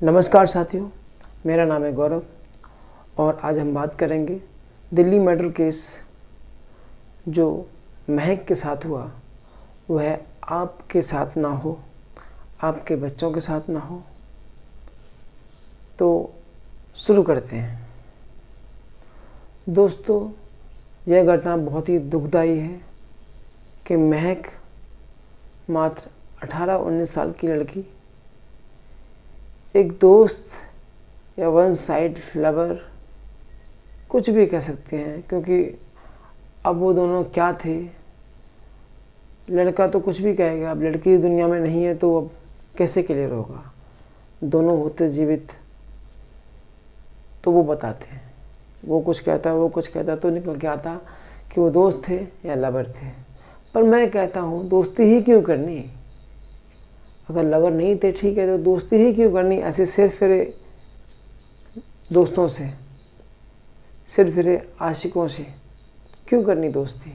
नमस्कार साथियों, मेरा नाम है गौरव और आज हम बात करेंगे दिल्ली मर्डर केस जो महक के साथ हुआ वह आपके साथ ना हो, आपके बच्चों के साथ ना हो। तो शुरू करते हैं। दोस्तों, यह घटना बहुत ही दुखदाई है कि महक मात्र 18-19 साल की लड़की एक दोस्त या वन साइड लवर कुछ भी कह सकते हैं, क्योंकि अब वो दोनों क्या थे। लड़का तो कुछ भी कहेगा, अब लड़की दुनिया में नहीं है तो अब कैसे क्लियर होगा। दोनों होते जीवित तो वो बताते हैं, वो कुछ कहता तो निकल के आता कि वो दोस्त थे या लवर थे। पर मैं कहता हूँ दोस्ती ही क्यों करनी, अगर लवर नहीं थे ठीक है तो दोस्ती ही क्यों करनी। ऐसे सिर फिरे दोस्तों से, सिर फिरे आशिकों से क्यों करनी दोस्ती।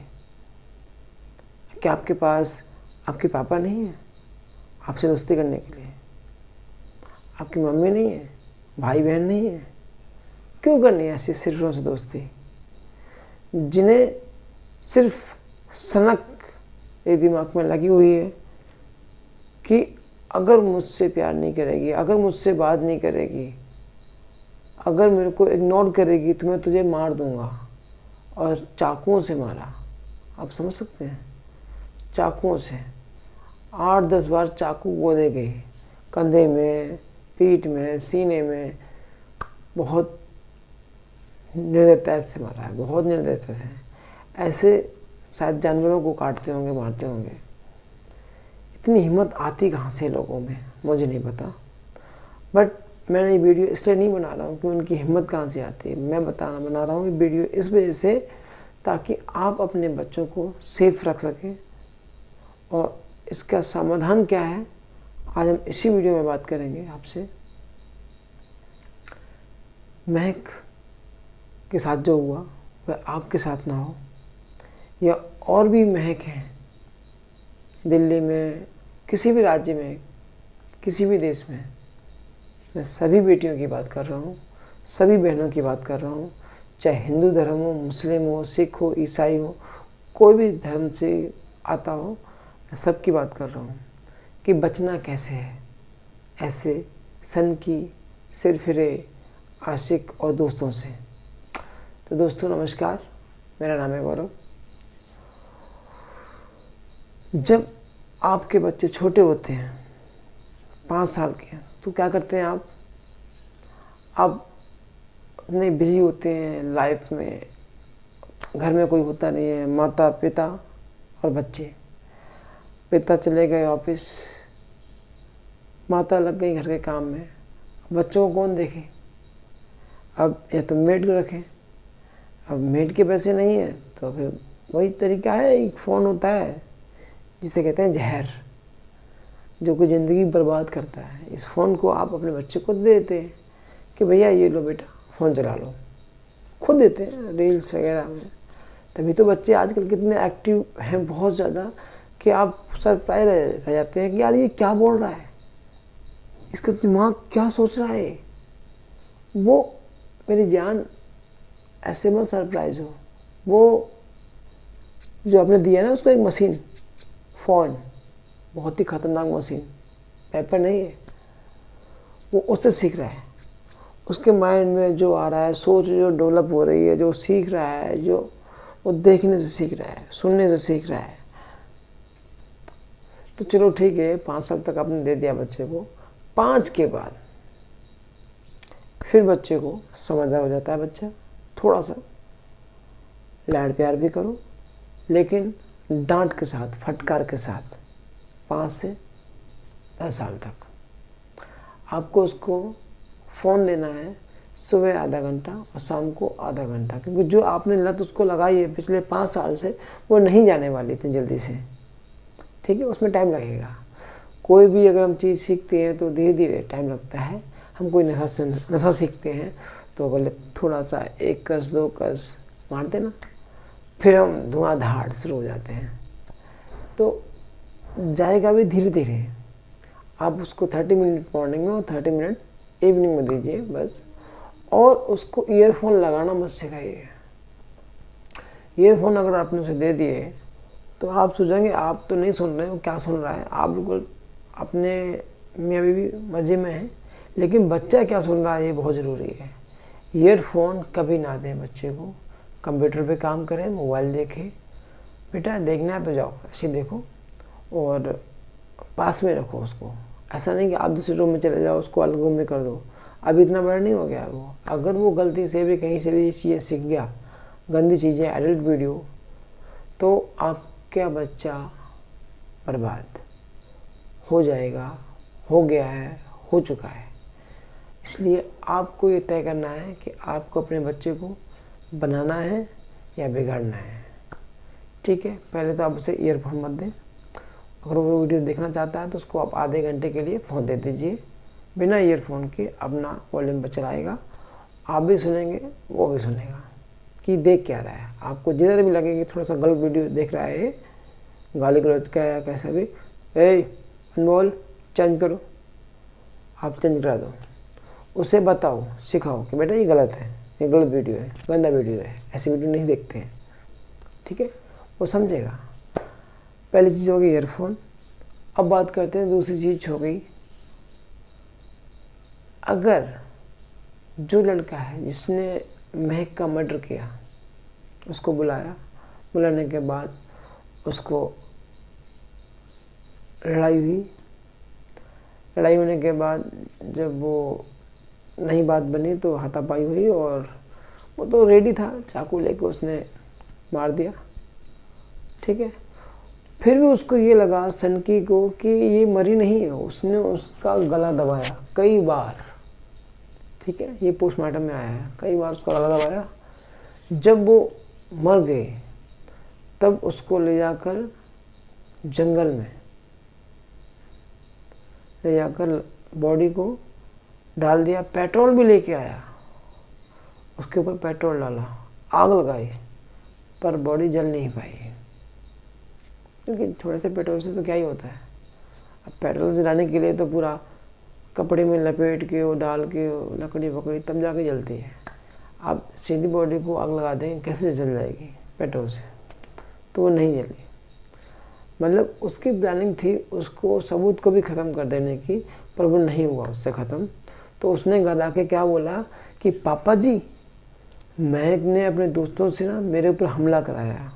क्या आपके पास आपके पापा नहीं है आपसे दोस्ती करने के लिए, आपकी मम्मी नहीं है, भाई बहन नहीं है, क्यों करनी ऐसी सिर्फों से दोस्ती, जिन्हें सिर्फ सनक एक दिमाग में लगी हुई है कि अगर मुझसे प्यार नहीं करेगी, अगर मुझसे बात नहीं करेगी, अगर मेरे को इग्नोर करेगी तो मैं तुझे मार दूंगा। और चाकुओं से मारा, आप समझ सकते हैं, चाकुओं से 8-10 बार चाकू गोदे गए, कंधे में, पीठ में, सीने में। बहुत निर्दयता से मारा है, बहुत निर्दयता से। ऐसे शायद जानवरों को काटते होंगे, मारते होंगे। इतनी हिम्मत आती कहाँ से लोगों में, मुझे नहीं पता। बट मैंने ये वीडियो इसलिए नहीं बना रहा हूँ कि उनकी हिम्मत कहाँ से आती है। मैं बना रहा हूँ ये वीडियो इस वजह से ताकि आप अपने बच्चों को सेफ रख सकें। और इसका समाधान क्या है आज हम इसी वीडियो में बात करेंगे आपसे। महक के साथ जो हुआ वह आपके साथ ना हो, या और भी महक हैं दिल्ली में, किसी भी राज्य में, किसी भी देश में। मैं सभी बेटियों की बात कर रहा हूँ, सभी बहनों की बात कर रहा हूँ, चाहे हिंदू धर्म हो, मुस्लिम हो, सिख हो, ईसाई हो, कोई भी धर्म से आता हो, मैं सब की बात कर रहा हूँ कि बचना कैसे है ऐसे सन की सिर फिरे आशिक और दोस्तों से। तो दोस्तों नमस्कार, मेरा नाम है गौरव। जब आपके बच्चे छोटे होते हैं, 5 साल के, तो क्या करते हैं आप इतने बिजी होते हैं लाइफ में, घर में कोई होता नहीं है, माता पिता और बच्चे। पिता चले गए ऑफिस, माता लग गई घर के काम में, बच्चों को कौन देखे। अब या तो मेड को रखें, अब मेड के पैसे नहीं है तो फिर वही तरीका है, एक फ़ोन होता है जिसे कहते हैं जहर, जो कि ज़िंदगी बर्बाद करता है। इस फ़ोन को आप अपने बच्चे को दे देते हैं कि भैया ये लो बेटा फ़ोन चला लो, खुद देते हैं रील्स वगैरह में। तभी तो बच्चे आजकल कितने एक्टिव हैं, बहुत ज़्यादा, कि आप सरप्राइज रह जाते हैं कि यार ये क्या बोल रहा है, इसका दिमाग क्या सोच रहा है। वो मेरी जान ऐसे मत सरप्राइज हो। वो जो आपने दिया ना उसको एक मशीन, फ़ोन, बहुत ही ख़तरनाक मशीन, पेपर नहीं है, वो उससे सीख रहा है। उसके माइंड में जो आ रहा है, सोच जो डेवलप हो रही है, जो सीख रहा है, जो वो देखने से सीख रहा है, सुनने से सीख रहा है। तो चलो ठीक है, 5 साल तक आपने दे दिया बच्चे को, 5 के बाद फिर बच्चे को समझदार हो जाता है। बच्चा थोड़ा सा लाड प्यार भी करो, लेकिन डांट के साथ, फटकार के साथ। 5 से 10 साल तक आपको उसको फ़ोन देना है, सुबह आधा घंटा और शाम को आधा घंटा, क्योंकि जो आपने लत उसको लगाई है पिछले 5 साल से वो नहीं जाने वाली इतनी जल्दी से, ठीक है। उसमें टाइम लगेगा। कोई भी अगर हम चीज़ सीखते हैं तो धीरे धीरे टाइम लगता है। हम कोई नशा सीखते हैं तो पहले थोड़ा सा 1 कस 2 कस मारते ना, फिर हम धुआंधार शुरू हो जाते हैं। तो जाएगा भी धीरे धीरे। आप उसको 30 मिनट मॉर्निंग में और 30 मिनट इवनिंग में दीजिए बस। और उसको ईयरफोन लगाना मत सिखाइए। ईयरफोन अगर आपने उसे दे दिए तो आप सोचेंगे आप तो नहीं सुन रहे हो, क्या सुन रहा है, आप बिल्कुल अपने में अभी भी मज़े में हैं, लेकिन बच्चा क्या सुन रहा है ये बहुत ज़रूरी है। ईयरफोन कभी ना दें बच्चे को। कंप्यूटर पे काम करें, मोबाइल देखे, बेटा देखना है तो जाओ ऐसे देखो, और पास में रखो उसको। ऐसा नहीं कि आप दूसरे रूम में चले जाओ, उसको अलग रूम में कर दो। अभी इतना बड़ा नहीं हो गया वो। अगर वो गलती से भी कहीं से भी चीज़ें सीख गया, गंदी चीज़ें, एडल्ट वीडियो, तो आपका बच्चा बर्बाद हो जाएगा, हो गया है, हो चुका है। इसलिए आपको ये तय करना है कि आपको अपने बच्चे को बनाना है या बिगाड़ना है। ठीक है, पहले तो आप उसे ईयरफोन मत दें। अगर वो वीडियो देखना चाहता है तो उसको आप आधे घंटे के लिए फ़ोन दे दीजिए, बिना ईयरफोन के अपना वॉल्यूम पर चलाएगा। आप भी सुनेंगे, वो भी सुनेगा कि देख क्या रहा है। आपको जिधर भी लगे कि थोड़ा सा गलत वीडियो देख रहा है, गाली गलौज का या कैसा भी, अनमोल चेंज करो, आप चेंज करा दो। उसे बताओ, सिखाओ कि बेटा ये गलत है, ये गलत वीडियो है, गंदा वीडियो है, ऐसी वीडियो नहीं देखते हैं। ठीक है, वो समझेगा। पहली चीज़ हो गई ईयरफोन। अब बात करते हैं दूसरी चीज़ हो गई, अगर जो लड़का है जिसने महक का मर्डर किया, उसको बुलाया, बुलाने के बाद उसको लड़ाई हुई, लड़ाई होने के बाद जब वो नहीं बात बनी तो हाथापाई हुई, और वो तो रेडी था, चाकू लेके उसने मार दिया। ठीक है, फिर भी उसको ये लगा सनकी को कि ये मरी नहीं है, उसने उसका गला दबाया कई बार। ठीक है, ये पोस्टमार्टम में आया है, कई बार उसका गला दबाया। जब वो मर गए तब उसको ले जाकर जंगल में ले जाकर बॉडी को डाल दिया, पेट्रोल भी लेके आया, उसके ऊपर पेट्रोल डाला, आग लगाई, पर बॉडी जल नहीं पाई, क्योंकि थोड़े से पेट्रोल से तो क्या ही होता है। अब पेट्रोल जलाने के लिए तो पूरा कपड़े में लपेट के वो डाल के लकड़ी पकड़ी तब जाके जलती है। आप सीधी बॉडी को आग लगा देंगे, कैसे जल जाएगी पेट्रोल से, तो वो नहीं जली। मतलब उसकी प्लानिंग थी उसको सबूत को भी ख़त्म कर देने की, पर वो नहीं हुआ उससे ख़त्म। तो उसने घर आके क्या बोला कि पापा जी, महक ने अपने दोस्तों से ना मेरे ऊपर हमला कराया,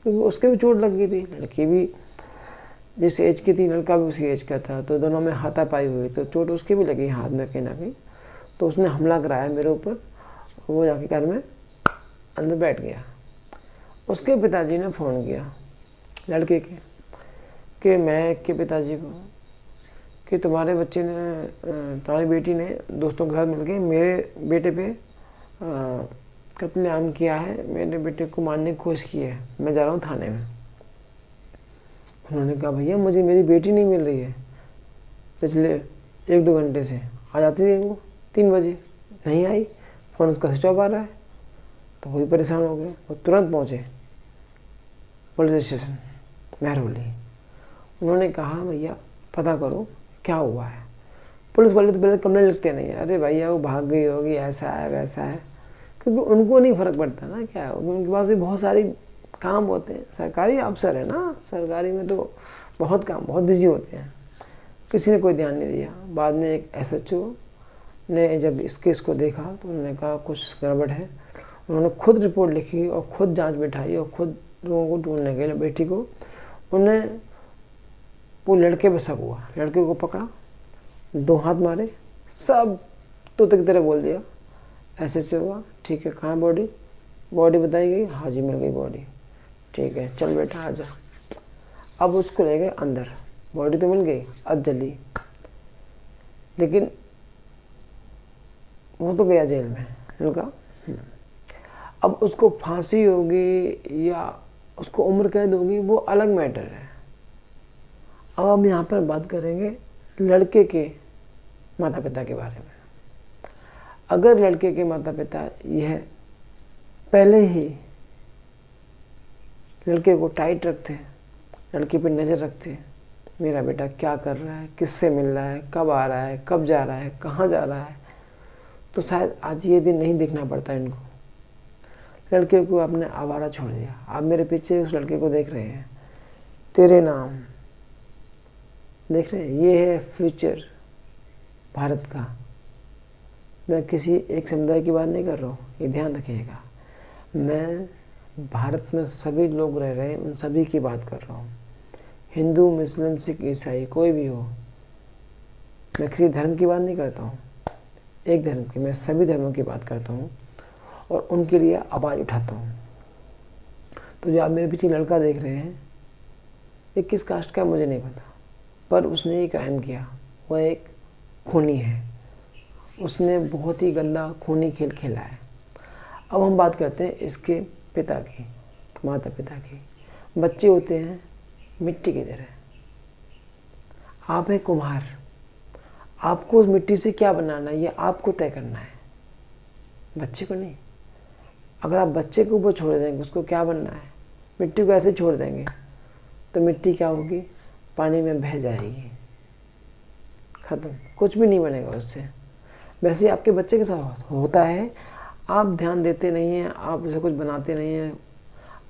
क्योंकि उसके भी चोट लग गई थी। लड़की भी जिस एज की थी, लड़का भी उसी एज का था, तो दोनों में हाथापाई हुई, तो चोट उसकी भी लगी हाथ में कहीं ना कहीं। तो उसने हमला कराया मेरे ऊपर, वो जाके घर में अंदर बैठ गया। उसके पिताजी ने फ़ोन किया लड़के के कि महक के पिताजी को कि तुम्हारे बच्चे ने, तुम्हारी बेटी ने दोस्तों के साथ मिलकर मेरे बेटे पे कत्लेआम किया है, मेरे बेटे को मारने की कोशिश की है, मैं जा रहा हूँ थाने में। उन्होंने कहा भैया मुझे मेरी बेटी नहीं मिल रही है पिछले 1-2 घंटे से, आ जाती थी वो 3 बजे, नहीं आई, फ़ोन उसका स्विच ऑफ आ रहा है। तो वही परेशान हो गए, वो तुरंत पहुँचे पुलिस स्टेशन मेहरौली। उन्होंने कहा भैया पता करो क्या हुआ है। पुलिस वाले तो पहले कंप्लेंट लिखते नहीं है, अरे भैया वो भाग गई होगी, ऐसा है वैसा है, क्योंकि उनको नहीं फ़र्क पड़ता ना क्या है, उनके पास भी बहुत सारी काम होते हैं, सरकारी अफसर है ना, सरकारी में तो बहुत काम, बहुत बिजी होते हैं। किसी ने कोई ध्यान नहीं दिया। बाद में एक SHO ने जब इस केस को देखा तो उन्होंने कहा कुछ गड़बड़ है। उन्होंने खुद रिपोर्ट लिखी और खुद जांच बिठाई और खुद लोगों को ढूंढने गए बेटी को। उन्हें वो लड़के पे शक हुआ, लड़के को पकड़ा, 2 हाथ मारे, सब तोते की तरह बोल दिया। ऐसे हुआ, ठीक है कहाँ बॉडी, बॉडी बताई गई, हाँ जी मिल गई बॉडी, ठीक है चल बेटा आजा। अब उसको ले गए अंदर, बॉडी तो मिल गई, अब जली, लेकिन वो तो गया जेल में लड़का। अब उसको फांसी होगी या उसको उम्र कैद होगी वो अलग मैटर है। अब हम यहाँ पर बात करेंगे लड़के के माता पिता के बारे में। अगर लड़के के माता पिता यह पहले ही लड़के को टाइट रखते, लड़के पर नज़र रखते, मेरा बेटा क्या कर रहा है, किससे मिल रहा है, कब आ रहा है, कब जा रहा है, कहाँ जा रहा है, तो शायद आज ये दिन नहीं देखना पड़ता इनको। लड़के को आपने आवारा छोड़ दिया, आप मेरे पीछे उस लड़के को देख रहे हैं, तेरे नाम देख रहे हैं। ये है फ्यूचर भारत का। मैं किसी एक समुदाय की बात नहीं कर रहा हूँ, ये ध्यान रखिएगा। मैं भारत में सभी लोग रह रहे हैं उन सभी की बात कर रहा हूँ, हिंदू, मुस्लिम, सिख, ईसाई, कोई भी हो। मैं किसी धर्म की बात नहीं करता हूँ, एक धर्म की, मैं सभी धर्मों की बात करता हूँ और उनके लिए आवाज़ उठाता हूँ। तो जो आप मेरे पीछे लड़का देख रहे हैं, ये किस कास्ट का मुझे नहीं पता, पर उसने एक क्राइम किया। वह एक खूनी है, उसने बहुत ही गंदा खूनी खेल खेला है। अब हम बात करते हैं इसके पिता की, माता पिता की। बच्चे होते हैं मिट्टी की तरह। आप हैं कुम्हार, आपको उस मिट्टी से क्या बनाना है ये आपको तय करना है, बच्चे को नहीं। अगर आप बच्चे के ऊपर छोड़ देंगे उसको क्या बनना है, मिट्टी को ऐसे छोड़ देंगे तो मिट्टी क्या होगी, पानी में बह जाएगी, ख़त्म, कुछ भी नहीं बनेगा उससे। वैसे ही आपके बच्चे के साथ होता है। आप ध्यान देते नहीं हैं, आप उसे कुछ बनाते नहीं हैं,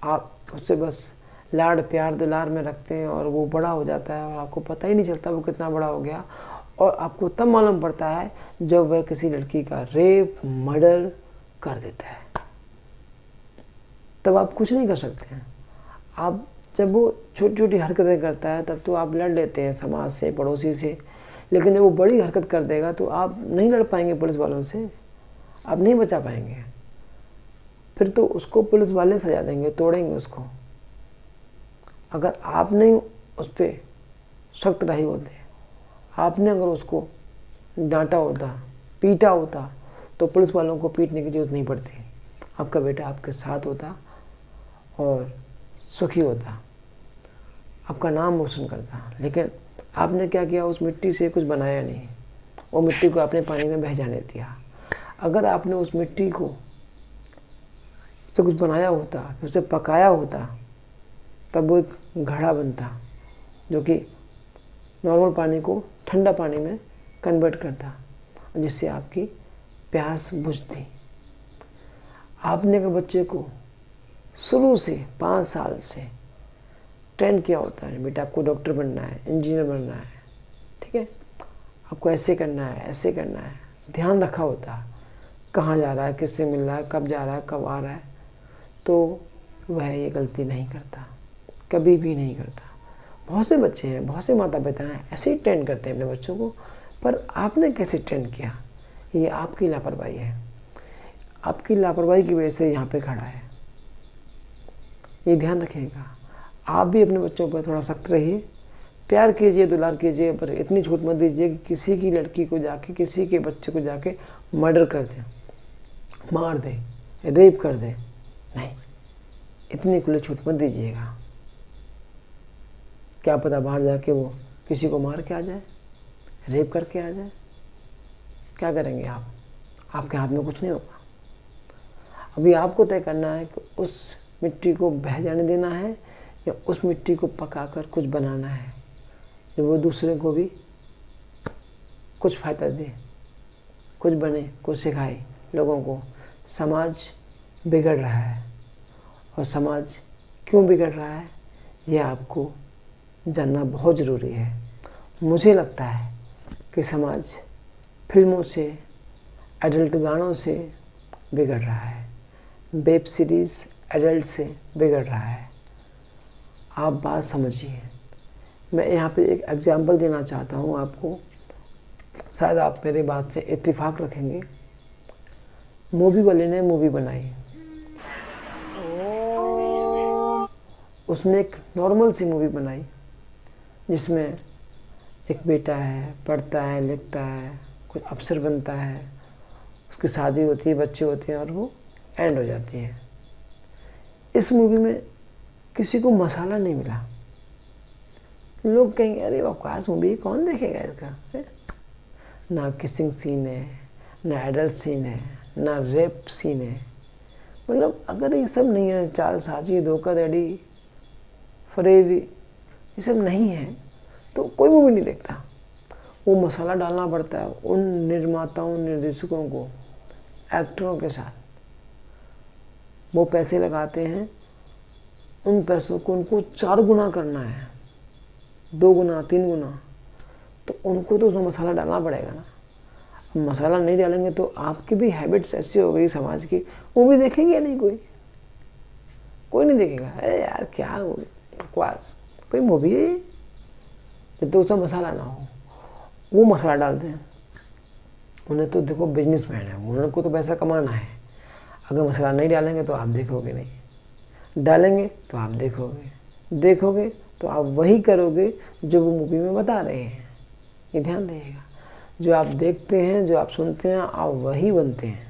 आप उससे बस लाड़ प्यार दुलार में रखते हैं और वो बड़ा हो जाता है और आपको पता ही नहीं चलता वो कितना बड़ा हो गया। और आपको तब मालूम पड़ता है जब वह किसी लड़की का रेप, मर्डर कर देता है। तब आप कुछ नहीं कर सकते हैं। आप जब वो छोटी छोटी हरकतें करता है तब तो आप लड़ लेते हैं समाज से, पड़ोसी से, लेकिन जब वो बड़ी हरकत कर देगा तो आप नहीं लड़ पाएंगे पुलिस वालों से, आप नहीं बचा पाएंगे। फिर तो उसको पुलिस वाले सजा देंगे, तोड़ेंगे उसको। अगर आप नहीं उस पर सख्त रहे होते, आपने अगर उसको डांटा होता, पीटा होता, तो पुलिस वालों को पीटने की जरूरत नहीं पड़ती। आपका बेटा आपके साथ होता और सुखी होता, आपका नाम रोशन करता। लेकिन आपने क्या किया, उस मिट्टी से कुछ बनाया नहीं, वो मिट्टी को आपने पानी में बह जाने दिया। अगर आपने उस मिट्टी को से कुछ बनाया होता, फिर उसे पकाया होता, तब वो एक घड़ा बनता जो कि नॉर्मल पानी को ठंडा पानी में कन्वर्ट करता, जिससे आपकी प्यास बुझती। आपने अगर बच्चे को शुरू से 5 साल से ट्रेन किया होता है, बेटा आपको डॉक्टर बनना है, इंजीनियर बनना है, ठीक है, आपको ऐसे करना है, ऐसे करना है, ध्यान रखा होता कहाँ जा रहा है, किससे मिल रहा है, कब जा रहा है, कब आ रहा है, तो वह ये गलती नहीं करता, कभी भी नहीं करता। बहुत से बच्चे हैं, बहुत से माता पिता हैं ऐसे ही ट्रेन करते हैं अपने बच्चों को, पर आपने कैसे ट्रेन किया, ये आपकी लापरवाही है। आपकी लापरवाही की वजह से यहाँ पे खड़ा है, ये ध्यान रखिएगा। आप भी अपने बच्चों पर थोड़ा सख्त रहिए, प्यार कीजिए, दुलार कीजिए, पर इतनी छूट मत दीजिए कि किसी की लड़की को जाके, किसी के बच्चे को जाके मर्डर कर दे, मार दे, रेप कर दे। नहीं, इतनी खुली छूट मत दीजिएगा। क्या पता बाहर जाके वो किसी को मार के आ जाए, रेप करके आ जाए, क्या करेंगे आप? आपके हाथ में कुछ नहीं होगा। अभी आपको तय करना है कि उस मिट्टी को बह जाने देना है या उस मिट्टी को पकाकर कुछ बनाना है जो वो दूसरे को भी कुछ फ़ायदा दे, कुछ बने, कुछ सिखाए लोगों को। समाज बिगड़ रहा है और समाज क्यों बिगड़ रहा है ये आपको जानना बहुत ज़रूरी है। मुझे लगता है कि समाज फिल्मों से, एडल्ट गानों से बिगड़ रहा है, वेब सीरीज़ एडल्ट से बिगड़ रहा है। आप बात समझिए। मैं यहाँ पे एक एग्जांपल देना चाहता हूँ आपको, शायद आप मेरी बात से इत्तेफाक रखेंगे। मूवी वाले ने मूवी बनाई, उसने एक नॉर्मल सी मूवी बनाई जिसमें एक बेटा है, पढ़ता है, लिखता है, कुछ अफसर बनता है, उसकी शादी होती है, बच्चे होते हैं और वो एंड हो जाती है। इस मूवी में किसी को मसाला नहीं मिला। लोग कहेंगे अरे बकवास मूवी, कौन देखेगा इसका? ना किसिंग सीन है, ना एडल्ट सीन है, ना रेप सीन है। मतलब अगर ये सब नहीं है, चार साजी, धोखाधड़ी, फरेबी, ये सब नहीं है तो कोई मूवी नहीं देखता। वो मसाला डालना पड़ता है उन निर्माताओं, निर्देशकों को एक्टरों के साथ। वो पैसे लगाते हैं, उन पैसों को उनको 4 गुना करना है, 2 गुना 3 गुना, तो उनको तो उसमें मसाला डालना पड़ेगा ना। अब मसाला नहीं डालेंगे तो आपकी भी हैबिट्स ऐसी हो गई समाज की, वो भी देखेंगे नहीं, कोई नहीं देखेगा। अरे यार क्या बकवास, कोई मूवी है जब तो उसमें मसाला ना हो। वो मसाला डालते हैं। उन्हें तो देखो बिजनेसमैन है, उनको तो पैसा कमाना है। अगर मसाला नहीं डालेंगे तो आप देखोगे नहीं, डालेंगे तो आप देखोगे तो आप वही करोगे जो वो मूवी में बता रहे हैं। ये ध्यान रखिएगा, जो आप देखते हैं, जो आप सुनते हैं, आप वही बनते हैं।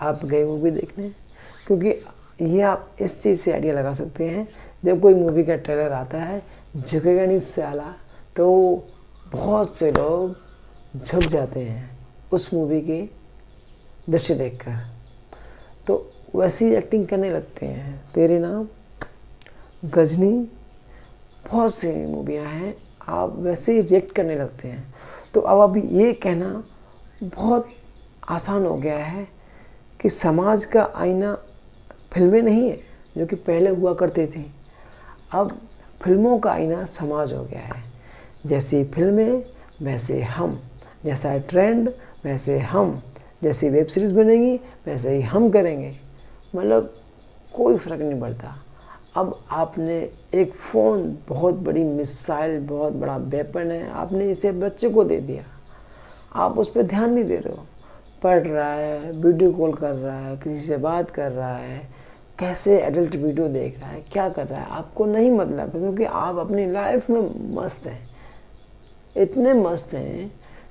आप गए मूवी देखने, क्योंकि ये आप इस चीज़ से आइडिया लगा सकते हैं, जब कोई मूवी का ट्रेलर आता है, झुकेगा नहीं साला, तो बहुत से लोग झुक जाते हैं उस मूवी के दृश्य देखकर, तो वैसी एक्टिंग करने लगते हैं। तेरे नाम, गजनी, बहुत सी मूवियाँ हैं, आप वैसे ही रिएक्ट करने लगते हैं। तो अब अभी ये कहना बहुत आसान हो गया है कि समाज का आईना फिल्में नहीं है जो कि पहले हुआ करते थे। अब फिल्मों का आईना समाज हो गया है। जैसी फिल्में वैसे हम, जैसा ट्रेंड वैसे हम, जैसी वेब सीरीज़ बनेगी वैसे ही हम करेंगे। मतलब कोई फ़र्क नहीं पड़ता। अब आपने एक फ़ोन, बहुत बड़ी मिसाइल, बहुत बड़ा वेपन है, आपने इसे बच्चे को दे दिया, आप उस पर ध्यान नहीं दे रहे हो। पढ़ रहा है, वीडियो कॉल कर रहा है, किसी से बात कर रहा है, कैसे एडल्ट वीडियो देख रहा है, क्या कर रहा है, आपको नहीं मतलब है, क्योंकि आप अपनी लाइफ में मस्त हैं, इतने मस्त हैं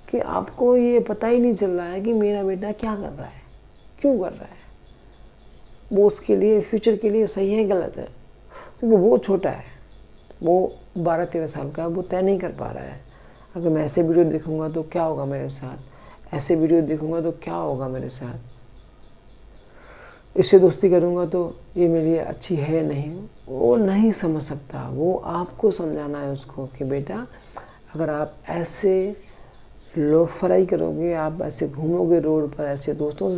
कि आपको ये पता ही नहीं चल रहा है कि मेरा बेटा क्या कर रहा है, क्यों कर रहा है, वो उसके लिए फ्यूचर के लिए सही है गलत है। क्योंकि वो छोटा है, वो 12-13 साल का है, वो तय नहीं कर पा रहा है। अगर मैं ऐसे वीडियो देखूंगा तो क्या होगा मेरे साथ, ऐसे वीडियो देखूंगा तो क्या होगा मेरे साथ, इससे दोस्ती करूंगा तो ये मेरे लिए अच्छी है नहीं, वो नहीं समझ सकता। वो आपको समझाना है उसको कि बेटा अगर आप ऐसे लोफराई करोगे, आप ऐसे घूमोगे रोड पर, ऐसे दोस्तों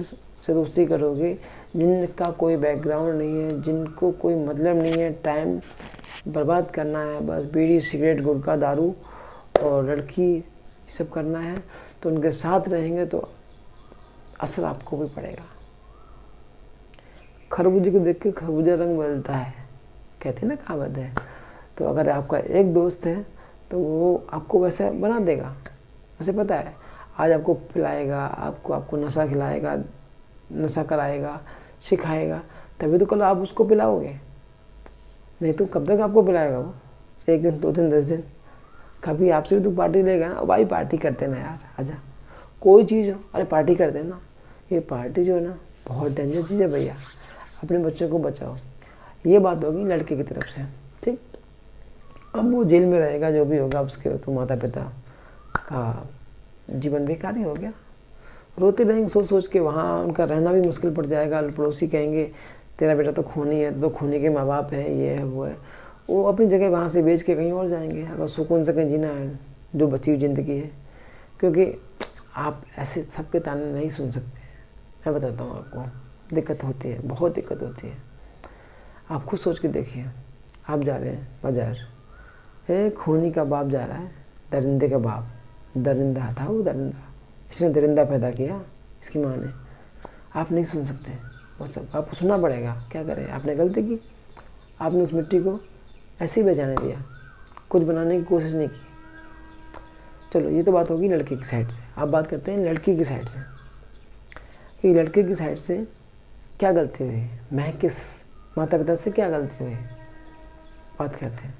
से दोस्ती करोगे जिनका कोई बैकग्राउंड नहीं है, जिनको कोई मतलब नहीं है, टाइम बर्बाद करना है, बस बीड़ी सिगरेट गुटखा दारू और लड़की सब करना है, तो उनके साथ रहेंगे तो असर आपको भी पड़ेगा। खरबूजे को देख के खरबूजा रंग बदलता है, कहते हैं ना, कहावत है। तो अगर आपका एक दोस्त है तो वो आपको वैसा बना देगा, उसे पता है। आज आपको पिलाएगा, आपको नशा खिलाएगा, नशा कराएगा, सिखाएगा, तभी तो कल आप उसको पिलाओगे। नहीं तो कब तक आपको पिलाएगा वो? 1 दिन, 2 दिन, 10 दिन। कभी आपसे भी तो पार्टी लेगा ना, भाई पार्टी करते ना यार, आजा, कोई चीज़ हो, अरे पार्टी करते ना। ये पार्टी जो है ना बहुत डेंजर चीज़ है भैया, अपने बच्चों को बचाओ। ये बात होगी लड़के की तरफ से, ठीक। अब वो जेल में रहेगा, जो भी होगा उसके, तो माता पिता का जीवन बेकार ही हो गया। रोते रहेंगे सोच सोच के, वहाँ उनका रहना भी मुश्किल पड़ जाएगा। पड़ोसी कहेंगे तेरा बेटा तो खूनी है, तो खूनी के माँ बाप हैं, ये है वो है। वो अपनी जगह वहाँ से बेच के कहीं और जाएंगे, अगर सुकून से कहीं जीना है, जो बची हुई ज़िंदगी है। क्योंकि आप ऐसे सबके ताने नहीं सुन सकते। मैं बताता हूँ आपको, दिक्कत होती है, बहुत दिक्कत होती है। आप खुद सोच के देखिए, आप जा रहे हैं बाजार, खूनी का बाप जा रहा है, दरिंदे का बाप, दरिंदा था वो, दरिंदा, इसने दरिंदा पैदा किया इसकी माँ ने। आप नहीं सुन सकते, आपको सुनना पड़ेगा। क्या करें, आपने गलती की, आपने उस मिट्टी को ऐसे ही बचाने दिया, कुछ बनाने की कोशिश नहीं की। चलो ये तो बात होगी लड़के की साइड से। आप बात करते हैं लड़की की साइड से कि लड़के की साइड से क्या गलती हुई, महक किस माता पिता से क्या गलती हुई, बात करते हैं।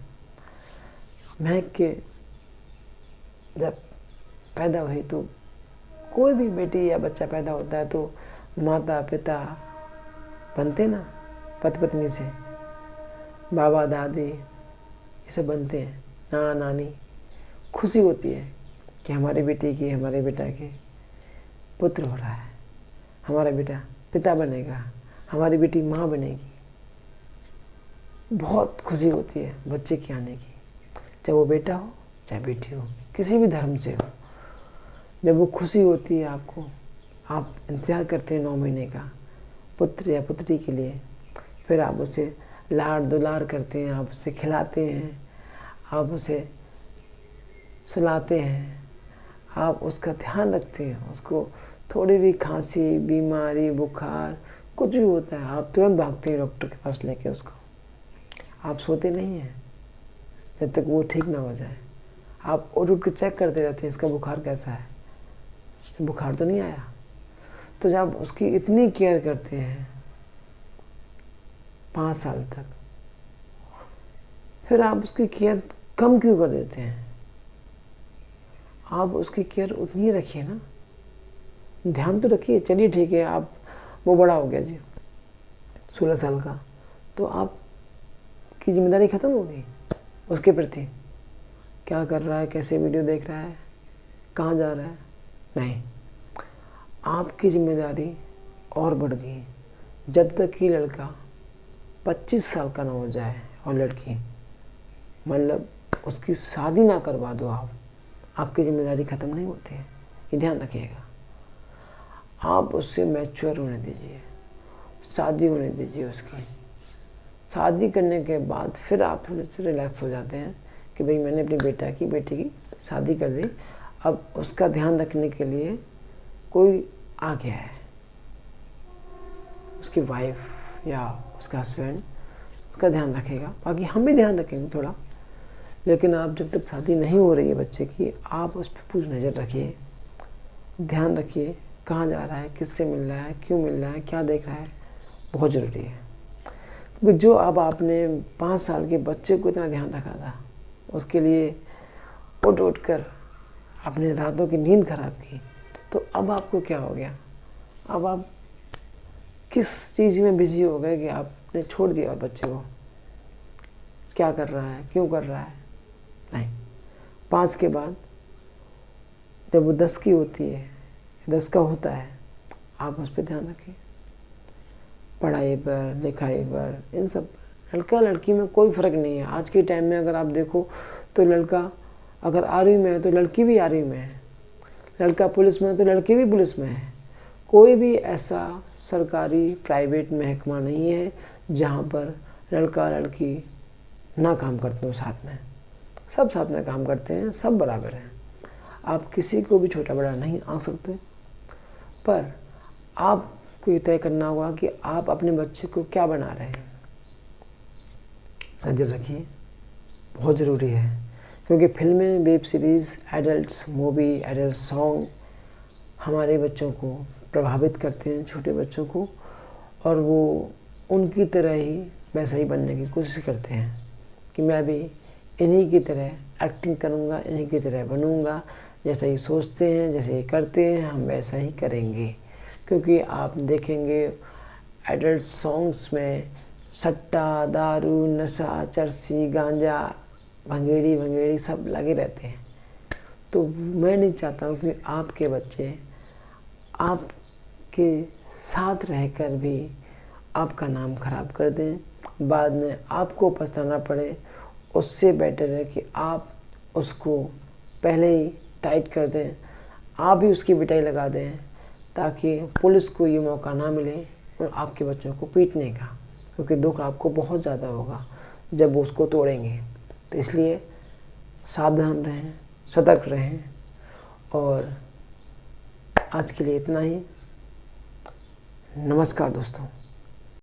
महक के जब पैदा हुई तो कोई भी बेटी या बच्चा पैदा होता है तो माता पिता बनते ना, पति पत्नी से, बाबा दादी ये सब बनते हैं, नाना नानी। खुशी होती है कि हमारे बेटे की, हमारे बेटा के पुत्र हो रहा है, हमारा बेटा पिता बनेगा, हमारी बेटी माँ बनेगी। बहुत खुशी होती है बच्चे के आने की, चाहे वो बेटा हो चाहे बेटी हो, किसी भी धर्म से हो। जब वो खुशी होती है आपको, आप इंतज़ार करते हैं 9 महीने का पुत्र या पुत्री के लिए। फिर आप उसे लाड़ दुलार करते हैं, आप उसे खिलाते हैं, आप उसे सुलाते हैं, आप उसका ध्यान रखते हैं। उसको थोड़ी भी खांसी, बीमारी, बुखार कुछ भी होता है, आप तुरंत भागते हैं डॉक्टर के पास लेके उसको। आप सोते नहीं हैं जब तक वो ठीक ना हो जाए। आप उठ के चेक करते रहते हैं इसका बुखार कैसा है, बुखार तो नहीं आया। तो जब उसकी इतनी केयर करते हैं 5 साल तक, फिर आप उसकी केयर कम क्यों कर देते हैं? आप उसकी केयर उतनी रखिए ना, ध्यान तो रखिए। चलिए ठीक है, आप वो बड़ा हो गया जी 16 साल का, तो आपकी जिम्मेदारी ख़त्म हो गई उसके प्रति। क्या कर रहा है, कैसे वीडियो देख रहा है, कहाँ जा रहा है, नहीं, आपकी जिम्मेदारी और बढ़ गई। जब तक कि लड़का 25 साल का ना हो जाए और लड़की, मतलब उसकी शादी ना करवा दो आप, आपकी जिम्मेदारी ख़त्म नहीं होती है, ये ध्यान रखिएगा। आप उससे मैच्योर होने दीजिए, शादी होने दीजिए उसकी। शादी करने के बाद फिर आप थोड़े से रिलैक्स हो जाते हैं कि भाई मैंने अपनी बेटी की शादी कर दी, अब उसका ध्यान रखने के लिए कोई आ गया है, उसकी वाइफ या उसका हस्बैंड उसका ध्यान रखेगा। बाकी हम भी ध्यान रखेंगे थोड़ा, लेकिन आप जब तक शादी नहीं हो रही है बच्चे की, आप उस पर पूरी नज़र रखिए, ध्यान रखिए कहाँ जा रहा है, किससे मिल रहा है, क्यों मिल रहा है, क्या देख रहा है, बहुत ज़रूरी है। क्योंकि जो अब आपने 5 साल के बच्चे को इतना ध्यान रखा था, उसके लिए उठ कर अपने रातों की नींद खराब की, तो अब आपको क्या हो गया? अब आप किस चीज़ में बिजी हो गए कि आपने छोड़ दिया बच्चे को? क्या कर रहा है, क्यों कर रहा है? नहीं, 5 के बाद जब वो 10 की होती है, 10 का होता है, आप उस पर ध्यान रखें, पढ़ाई पर, लिखाई पर, इन सब पर। लड़का लड़की में कोई फ़र्क नहीं है। आज के टाइम में अगर आप देखो तो लड़का अगर आर्मी में है तो लड़की भी आर्मी में है, लड़का पुलिस में है तो लड़की भी पुलिस में है। कोई भी ऐसा सरकारी प्राइवेट महकमा नहीं है जहाँ पर लड़का लड़की ना काम करते हो साथ में। सब साथ में काम करते हैं, सब बराबर हैं। आप किसी को भी छोटा बड़ा नहीं आंक सकते, पर आपको ये तय करना होगा कि आप अपने बच्चे को क्या बना रहे हैं। नज़र रखिए, बहुत ज़रूरी है, क्योंकि फिल्में, web series, adults movie, adult song हमारे बच्चों को प्रभावित करते हैं, छोटे बच्चों को, और वो उनकी तरह ही वैसा ही बनने की कोशिश करते हैं कि मैं भी इन्हीं की तरह एक्टिंग करूँगा, इन्हीं की तरह बनूँगा, जैसा ही सोचते हैं, जैसे ही करते हैं हम वैसा ही करेंगे। क्योंकि आप देखेंगे एडल्ट सॉन्ग्स में सट्टा, दारू, नशा, चरसी, गांजा, भंगेड़ी सब लगे रहते हैं। तो मैं नहीं चाहता हूँ कि आपके बच्चे आपके साथ रहकर भी आपका नाम खराब कर दें, बाद में आपको पछताना पड़े। उससे बेटर है कि आप उसको पहले ही टाइट कर दें, आप ही उसकी पिटाई लगा दें, ताकि पुलिस को ये मौका ना मिले और आपके बच्चों को पीटने का, क्योंकि दुख आपको बहुत ज़्यादा होगा जब वो उसको तोड़ेंगे। तो इसलिए सावधान रहें, सतर्क रहें। और आज के लिए इतना ही। नमस्कार दोस्तों।